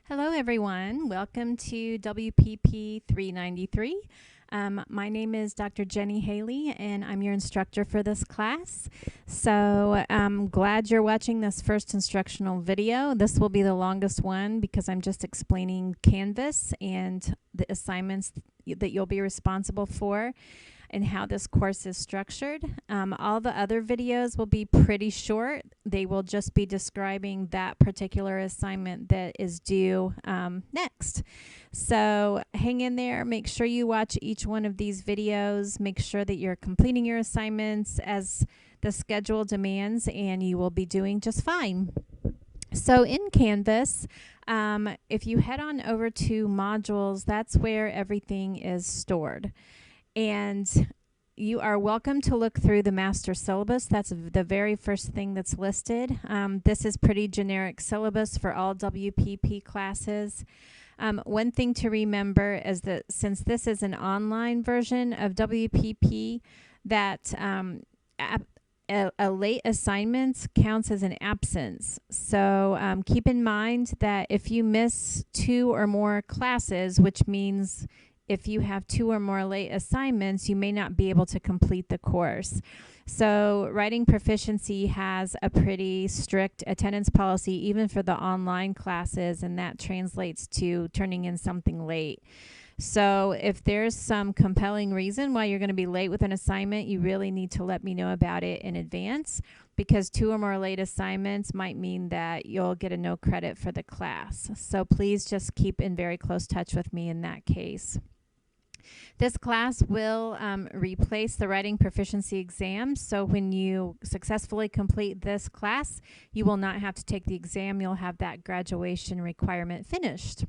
Hello everyone, welcome to WPP 393. My name is Dr. Jenny Haley and I'm your instructor for this class. So I'm glad you're watching this first instructional video. This will be the longest one because I'm just explaining Canvas and the assignments that you'll be responsible for and how this course is structured. All the other videos will be pretty short. They will just be describing that particular assignment that is due next. So hang in there, make sure you watch each one of these videos, make sure that you're completing your assignments as the schedule demands, and you will be doing just fine. So in Canvas, if you head on over to modules, that's where everything is stored. And you are welcome to look through the master syllabus. That's the very first thing that's listed. This is pretty generic syllabus for all WPP classes. One thing to remember is that since this is an online version of WPP, that a late assignment counts as an absence. So keep in mind that if you miss 2 or more classes, which means if you have 2 or more late assignments, you may not be able to complete the course. So writing proficiency has a pretty strict attendance policy even for the online classes, and that translates to turning in something late. So if there's some compelling reason why you're going to be late with an assignment, you really need to let me know about it in advance, because 2 or more late assignments might mean that you'll get a no credit for the class. So please just keep in very close touch with me in that case. This class will replace the writing proficiency exam. So when you successfully complete this class, you will not have to take the exam. You'll have that graduation requirement finished.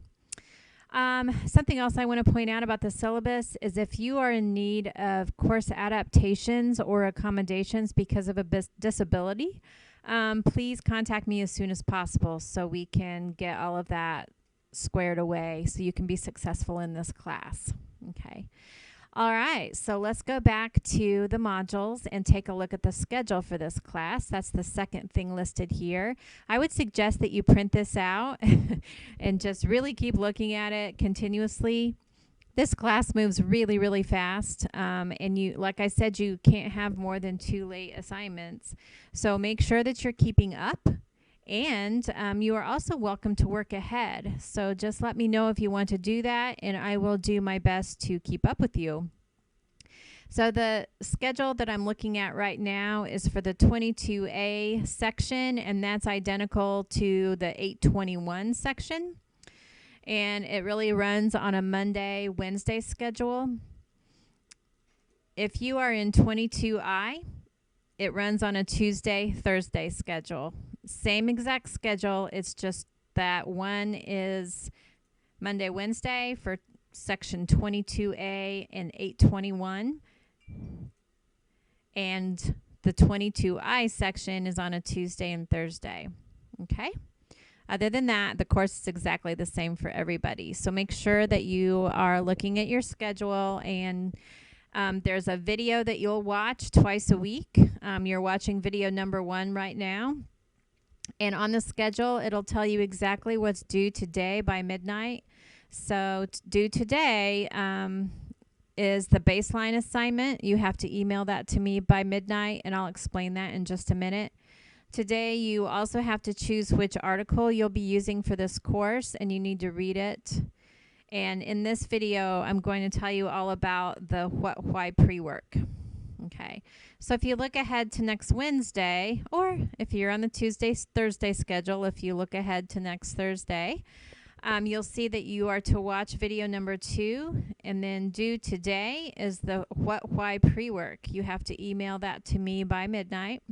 Something else I want to point out about the syllabus is if you are in need of course adaptations or accommodations because of a disability, please contact me as soon as possible so we can get all of that squared away so you can be successful in this class. Okay. All right, so let's go back to the modules and take a look at the schedule for this class. That's the second thing listed here. I would suggest that you print this out and just really keep looking at it continuously. This class moves really, really fast, and you, like I said, you can't have more than 2 late assignments. So make sure that you're keeping up. And you are also welcome to work ahead. So just let me know if you want to do that, and I will do my best to keep up with you. So the schedule that I'm looking at right now is for the 22A section, and that's identical to the 821 section. And it really runs on a Monday, Wednesday schedule. If you are in 22I, it runs on a Tuesday, Thursday schedule. Same exact schedule, it's just that one is Monday, Wednesday for section 22A and 821. And the 22I section is on a Tuesday and Thursday. Okay? Other than that, the course is exactly the same for everybody. So make sure that you are looking at your schedule, and there's a video that you'll watch twice a week. You're watching video number 1 right now. And on the schedule, it'll tell you exactly what's due today by midnight. So due today is the baseline assignment. You have to email that to me by midnight, and I'll explain that in just a minute. Today, you also have to choose which article you'll be using for this course, and you need to read it. And in this video, I'm going to tell you all about the what, why pre-work. Okay, so if you look ahead to next Wednesday, or if you're on the Tuesday, Thursday schedule, if you look ahead to next Thursday, you'll see that you are to watch video number 2, and then due today is the what, why pre-work. You have to email that to me by midnight.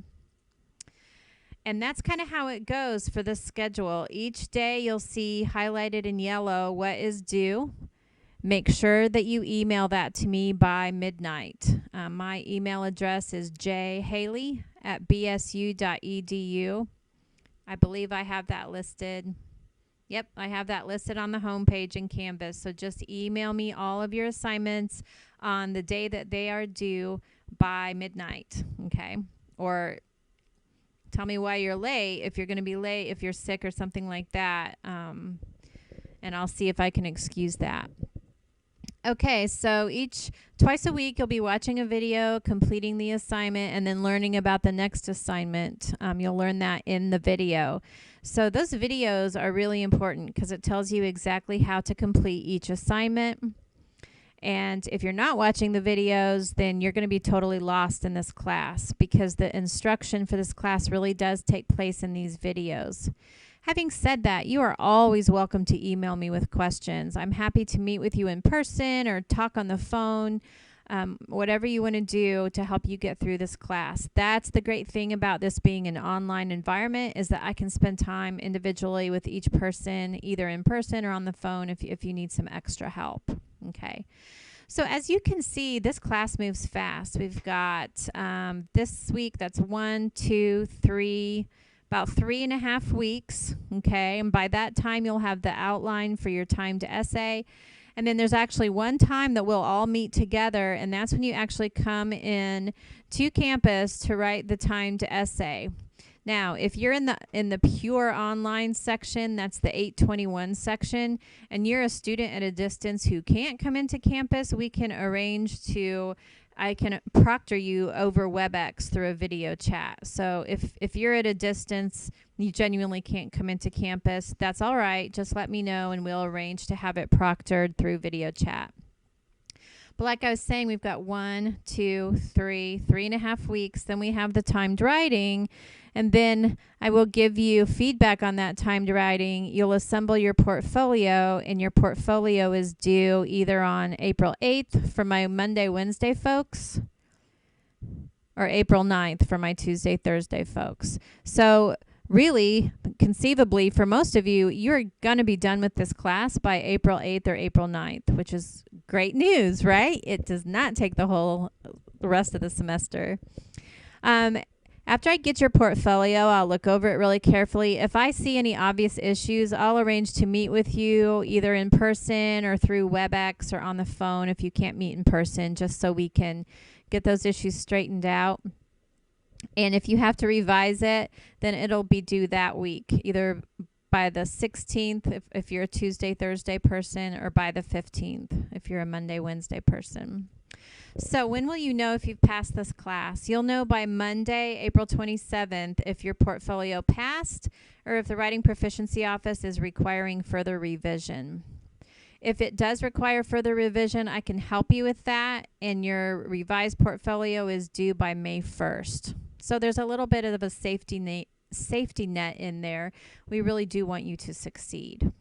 And that's kind of how it goes for this schedule. Each day you'll see highlighted in yellow what is due. Make sure that you email that to me by midnight. My email address is jhaley@bsu.edu. I believe I have that listed. Yep, I have that listed on the home page in Canvas. So just email me all of your assignments on the day that they are due by midnight, okay? Or tell me why you're late, if you're going to be late, if you're sick or something like that. and I'll see if I can excuse that. Okay, so twice a week you'll be watching a video, completing the assignment, and then learning about the next assignment. You'll learn that in the video. So those videos are really important because it tells you exactly how to complete each assignment. And if you're not watching the videos, then you're going to be totally lost in this class because the instruction for this class really does take place in these videos. Having said that, you are always welcome to email me with questions. I'm happy to meet with you in person or talk on the phone, whatever you want to do to help you get through this class. That's the great thing about this being an online environment, is that I can spend time individually with each person, either in person or on the phone if you need some extra help. Okay. So as you can see, this class moves fast. We've got this week, that's 1, 2, 3, about 3.5 weeks, okay? And by that time, you'll have the outline for your timed essay. And then there's actually one time that we'll all meet together, and that's when you actually come in to campus to write the timed essay. Now, if you're in the pure online section, that's the 821 section, and you're a student at a distance who can't come into campus, we can arrange I can proctor you over WebEx through a video chat. So if you're at a distance, you genuinely can't come into campus, that's all right. Just let me know and we'll arrange to have it proctored through video chat. But like I was saying, we've got 1, 2, 3, 3.5 weeks. Then we have the timed writing. And then I will give you feedback on that timed writing. You'll assemble your portfolio, and your portfolio is due either on April 8th for my Monday, Wednesday folks, or April 9th for my Tuesday, Thursday folks. So really, conceivably, for most of you, you're going to be done with this class by April 8th or April 9th, which is great news, right? It does not take the rest of the semester. After I get your portfolio, I'll look over it really carefully. If I see any obvious issues, I'll arrange to meet with you either in person or through WebEx or on the phone if you can't meet in person, just so we can get those issues straightened out. And if you have to revise it, then it'll be due that week, either by the 16th if you're a Tuesday, Thursday person, or by the 15th if you're a Monday, Wednesday person. So when will you know if you've passed this class? You'll know by Monday, April 27th, if your portfolio passed or if the Writing Proficiency Office is requiring further revision. If it does require further revision, I can help you with that, and your revised portfolio is due by May 1st. So there's a little bit of a safety net in there. We really do want you to succeed.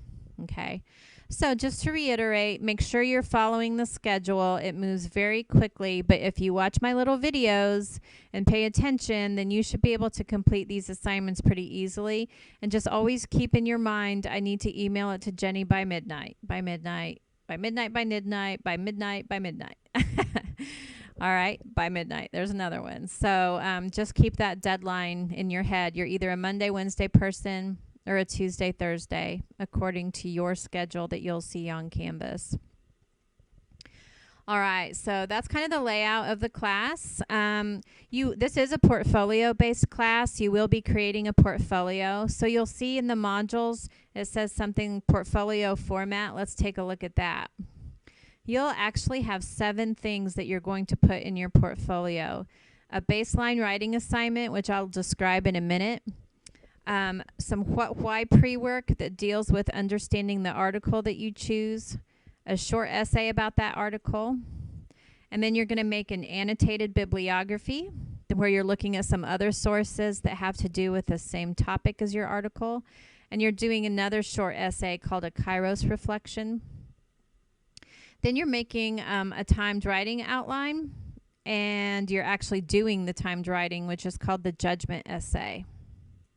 Okay. So just to reiterate, make sure you're following the schedule. It moves very quickly, but if you watch my little videos and pay attention, then you should be able to complete these assignments pretty easily. And just always keep in your mind, I need to email it to Jenny by midnight, by midnight, by midnight, by midnight, by midnight, by midnight. All right, by midnight. There's another one. So just keep that deadline in your head. You're either a Monday, Wednesday person or a Tuesday, Thursday, according to your schedule that you'll see on Canvas. All right, so that's kind of the layout of the class. This is a portfolio-based class. You will be creating a portfolio. So you'll see in the modules, it says something portfolio format. Let's take a look at that. You'll actually have 7 things that you're going to put in your portfolio. A baseline writing assignment, which I'll describe in a minute. Some what-why pre-work that deals with understanding the article that you choose, a short essay about that article, and then you're going to make an annotated bibliography where you're looking at some other sources that have to do with the same topic as your article, and you're doing another short essay called a Kairos reflection. Then you're making a timed writing outline, and you're actually doing the timed writing, which is called the judgment essay.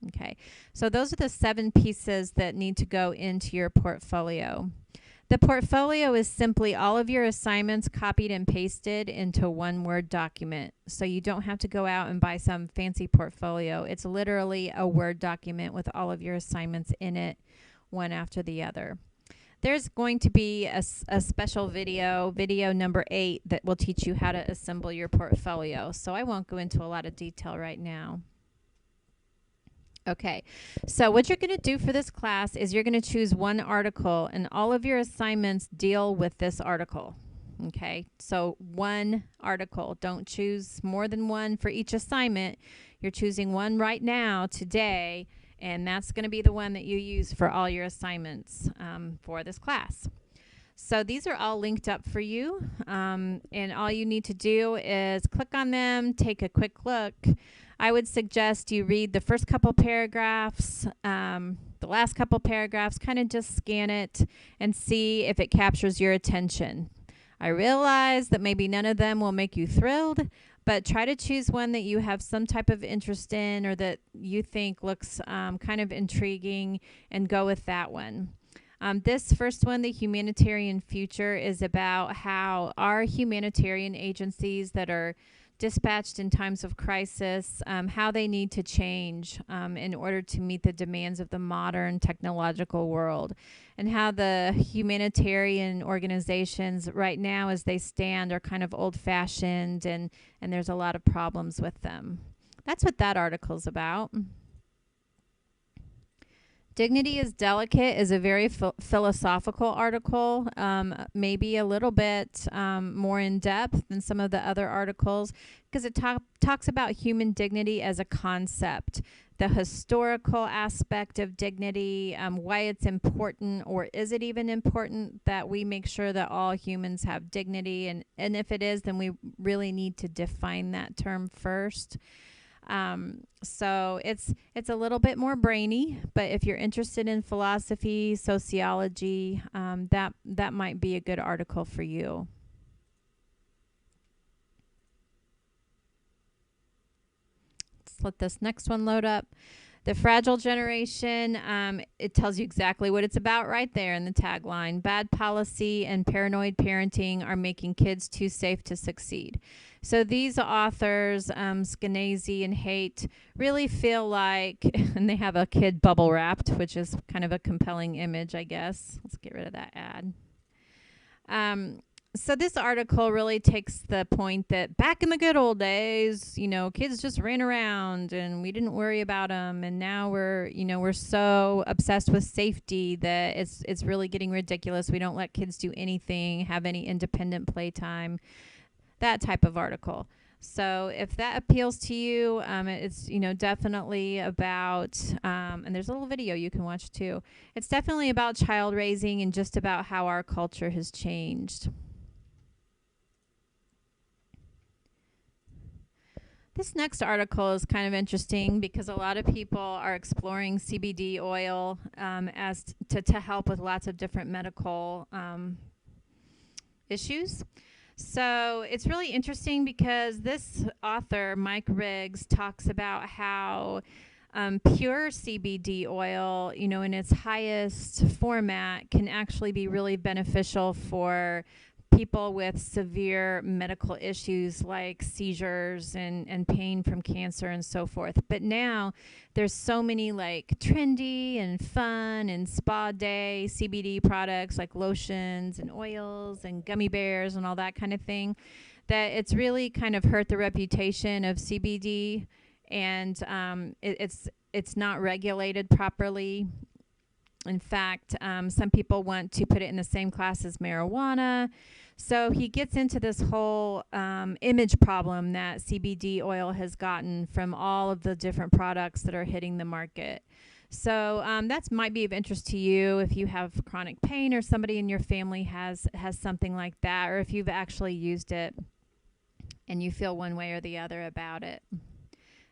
Okay, so those are the 7 pieces that need to go into your portfolio. The portfolio is simply all of your assignments copied and pasted into one Word document. So you don't have to go out and buy some fancy portfolio. It's literally a Word document with all of your assignments in it, one after the other. There's going to be a special video number 8, that will teach you how to assemble your portfolio. So I won't go into a lot of detail right now. Okay, so what you're going to do for this class is you're going to choose one article, and all of your assignments deal with this article. Okay, so one article. Don't choose more than one for each assignment. You're choosing one right now, today, and that's going to be the one that you use for all your assignments for this class. So these are all linked up for you, and all you need to do is click on them, take a quick look. I would suggest you read the first couple paragraphs, the last couple paragraphs, kind of just scan it and see if it captures your attention. I realize that maybe none of them will make you thrilled, but try to choose one that you have some type of interest in or that you think looks kind of intriguing, and go with that one. This first one, the humanitarian future, is about how our humanitarian agencies that are dispatched in times of crisis, how they need to change in order to meet the demands of the modern technological world, and how the humanitarian organizations right now as they stand are kind of old-fashioned, and there's a lot of problems with them. That's what that article's about. Dignity is Delicate is a very philosophical article, maybe a little bit more in depth than some of the other articles, because it talks about human dignity as a concept, the historical aspect of dignity, why it's important, or is it even important that we make sure that all humans have dignity, and if it is, then we really need to define that term first. So it's a little bit more brainy, but if you're interested in philosophy, sociology, that might be a good article for you. Let's let this next one load up. The Fragile Generation, it tells you exactly what it's about right there in the tagline. Bad policy and paranoid parenting are making kids too safe to succeed. So these authors, Skenazy and Haidt, really feel like, and they have a kid bubble wrapped, which is kind of a compelling image, I guess. Let's get rid of that ad. So this article really takes the point that back in the good old days, kids just ran around and we didn't worry about them, and now we're so obsessed with safety that it's really getting ridiculous. We don't let kids do anything, have any independent playtime, that type of article. So if that appeals to you, it's definitely about, and there's a little video you can watch too. It's definitely about child raising and just about how our culture has changed. This next article is kind of interesting because a lot of people are exploring CBD oil as to help with lots of different medical issues. So it's really interesting because this author, Mike Riggs, talks about how pure CBD oil, in its highest format, can actually be really beneficial for people with severe medical issues like seizures and pain from cancer and so forth. But now there's so many like trendy and fun and spa day CBD products like lotions and oils and gummy bears and all that kind of thing that it's really kind of hurt the reputation of CBD, and it's not regulated properly. In fact, some people want to put it in the same class as marijuana. So he gets into this whole image problem that CBD oil has gotten from all of the different products that are hitting the market. So that might be of interest to you if you have chronic pain or somebody in your family has something like that, or if you've actually used it and you feel one way or the other about it.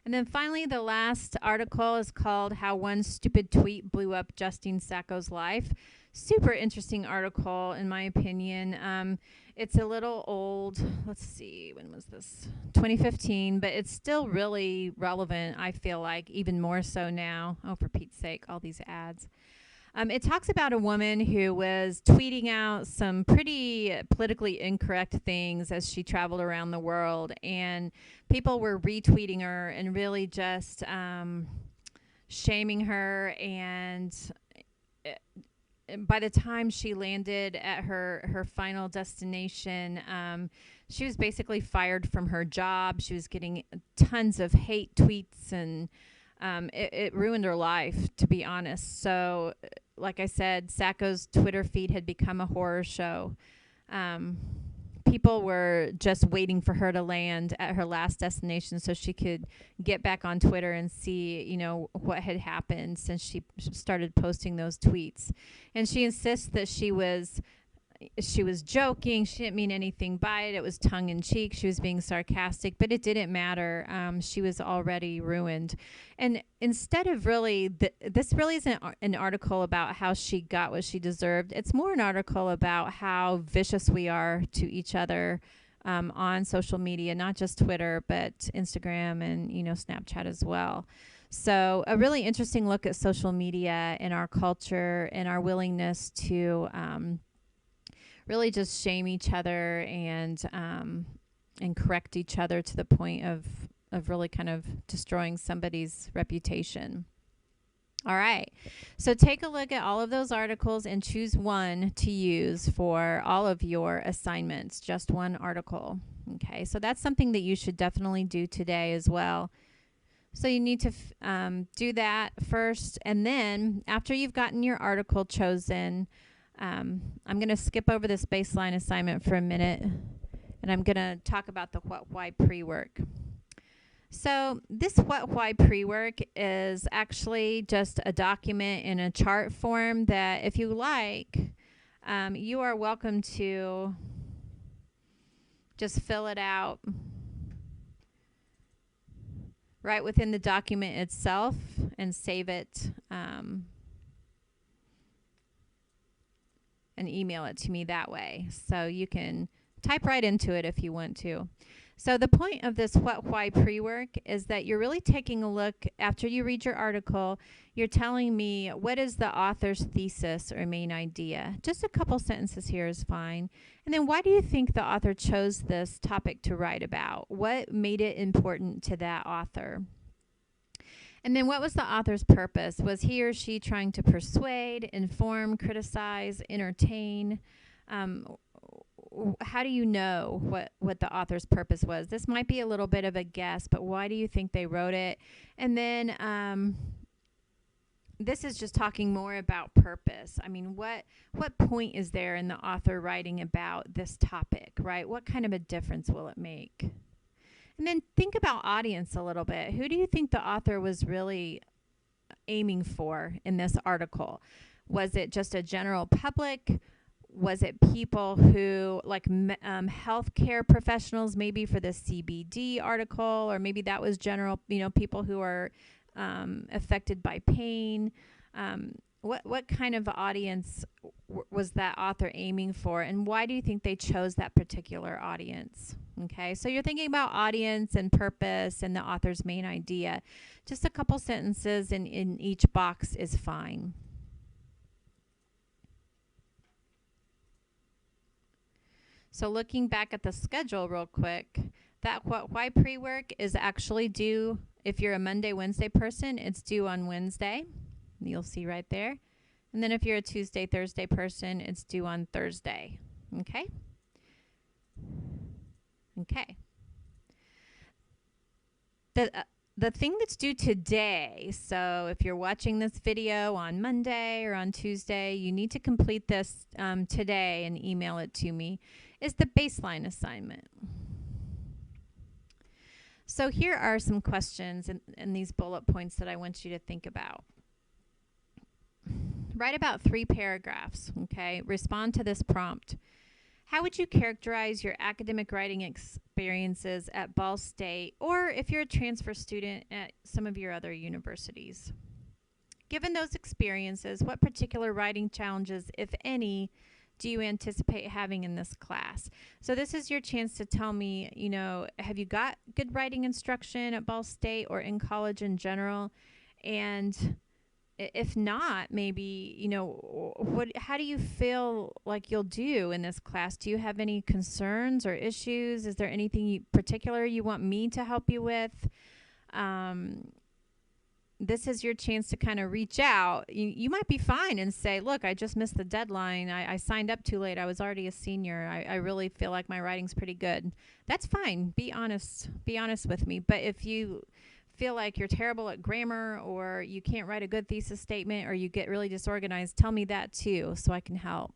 And then finally, the last article is called How One Stupid Tweet Blew Up Justine Sacco's Life. Super interesting article, in my opinion. It's a little old. Let's see, when was this? 2015, but it's still really relevant, I feel like, even more so now. Oh, for Pete's sake, all these ads. It talks about a woman who was tweeting out some pretty politically incorrect things as she traveled around the world, and people were retweeting her and really just shaming her. And by the time she landed at her final destination, she was basically fired from her job. She was getting tons of hate tweets and it ruined her life, to be honest. So, like I said, Sacco's Twitter feed had become a horror show. Um, People were just waiting for her to land at her last destination so she could get back on Twitter and see, what had happened since she started posting those tweets. And she insists that she was joking. She didn't mean anything by it. It was tongue in cheek. She was being sarcastic, but it didn't matter. She was already ruined. And instead of this really isn't an article about how she got what she deserved. It's more an article about how vicious we are to each other on social media, not just Twitter, but Instagram and, Snapchat as well. So a really interesting look at social media and our culture and our willingness to really just shame each other and correct each other to the point of really kind of destroying somebody's reputation. All right. So take a look at all of those articles and choose one to use for all of your assignments, just one article. Okay. So that's something that you should definitely do today as well. So you need to do that first. And then after you've gotten your article chosen, I'm going to skip over this baseline assignment for a minute, and I'm going to talk about the what, why pre-work. So this what, why pre-work is actually just a document in a chart form that, if you like, you are welcome to just fill it out right within the document itself and save it and email it to me that way. So you can type right into it if you want to. So the point of this what, why pre-work is that you're really taking a look after you read your article. You're telling me, what is the author's thesis or main idea? Just a couple sentences here is fine. And then why do you think the author chose this topic to write about? What made it important to that author? And then what was the author's purpose? Was he or she trying to persuade, inform, criticize, entertain? How do you know what the author's purpose was? This might be a little bit of a guess, but why do you think they wrote it? And then this is just talking more about purpose. I mean, what point is there in the author writing about this topic, right? What kind of a difference will it make? And then think about audience a little bit. Who do you think the author was really aiming for in this article? Was it just a general public? Was it people who, like healthcare professionals, maybe for the CBD article, or maybe that was general, people who are affected by pain? What kind of audience was that author aiming for, and why do you think they chose that particular audience? Okay, so you're thinking about audience and purpose and the author's main idea. Just a couple sentences in each box is fine. So looking back at the schedule real quick, that what, why pre-work is actually due, if you're a Monday, Wednesday person, it's due on Wednesday. You'll see right there. And then if you're a Tuesday, Thursday person, it's due on Thursday. Okay? Okay. The thing that's due today, so if you're watching this video on Monday or on Tuesday, you need to complete this today and email it to me, is the baseline assignment. So here are some questions in these bullet points that I want you to think about. Write about 3 paragraphs, okay? Respond to this prompt. How would you characterize your academic writing experiences at Ball State, or if you're a transfer student at some of your other universities? Given those experiences, what particular writing challenges, if any, do you anticipate having in this class? So this is your chance to tell me, have you got good writing instruction at Ball State or in college in general? And if not, maybe, how do you feel like you'll do in this class? Do you have any concerns or issues? Is there anything particular you want me to help you with? This is your chance to kind of reach out. You might be fine and say, look, I just missed the deadline. I signed up too late. I was already a senior. I really feel like my writing's pretty good. That's fine. Be honest. Be honest with me. But if you feel like you're terrible at grammar, or you can't write a good thesis statement, or you get really disorganized, tell me that too so I can help.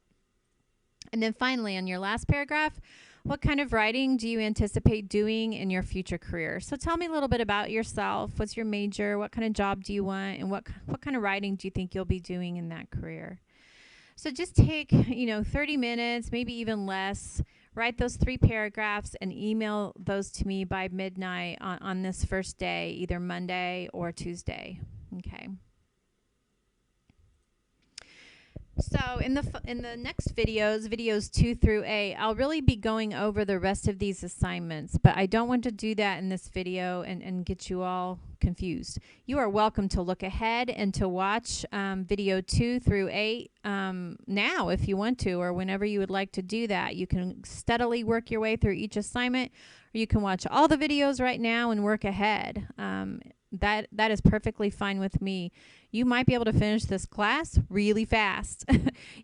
And then finally, on your last paragraph, what kind of writing do you anticipate doing in your future career? So tell me a little bit about yourself. What's your major? What kind of job do you want? And what kind of writing do you think you'll be doing in that career? So just take, 30 minutes, maybe even less. Write those 3 paragraphs and email those to me by midnight on this first day, either Monday or Tuesday. Okay. So in the next videos 2 through 8, I'll really be going over the rest of these assignments, but I don't want to do that in this video and get you all confused. You are welcome to look ahead and to watch video 2 through 8 now if you want to, or whenever you would like to do that. You can steadily work your way through each assignment, or you can watch all the videos right now and work ahead. That is perfectly fine with me. You might be able to finish this class really fast,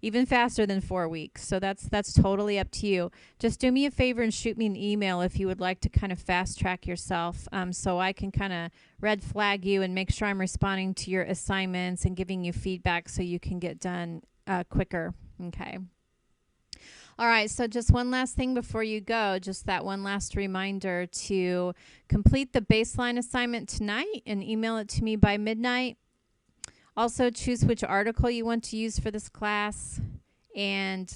even faster than 4 weeks. So that's totally up to you. Just do me a favor and shoot me an email if you would like to kind of fast track yourself, so I can kind of red flag you and make sure I'm responding to your assignments and giving you feedback so you can get done quicker. Okay. All right, so just one last thing before you go, just that one last reminder to complete the baseline assignment tonight and email it to me by midnight. Also, choose which article you want to use for this class. And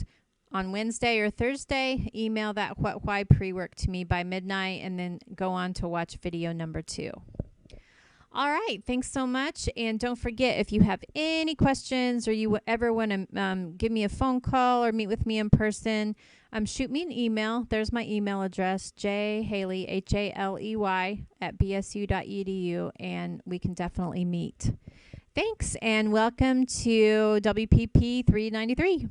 on Wednesday or Thursday, email that what why pre-work to me by midnight, and then go on to watch video number 2. All right, thanks so much. And don't forget, if you have any questions or you ever want to give me a phone call or meet with me in person, shoot me an email. There's my email address, jhaley, Haley, @bsu.edu, and we can definitely meet. Thanks, and welcome to WPP 393.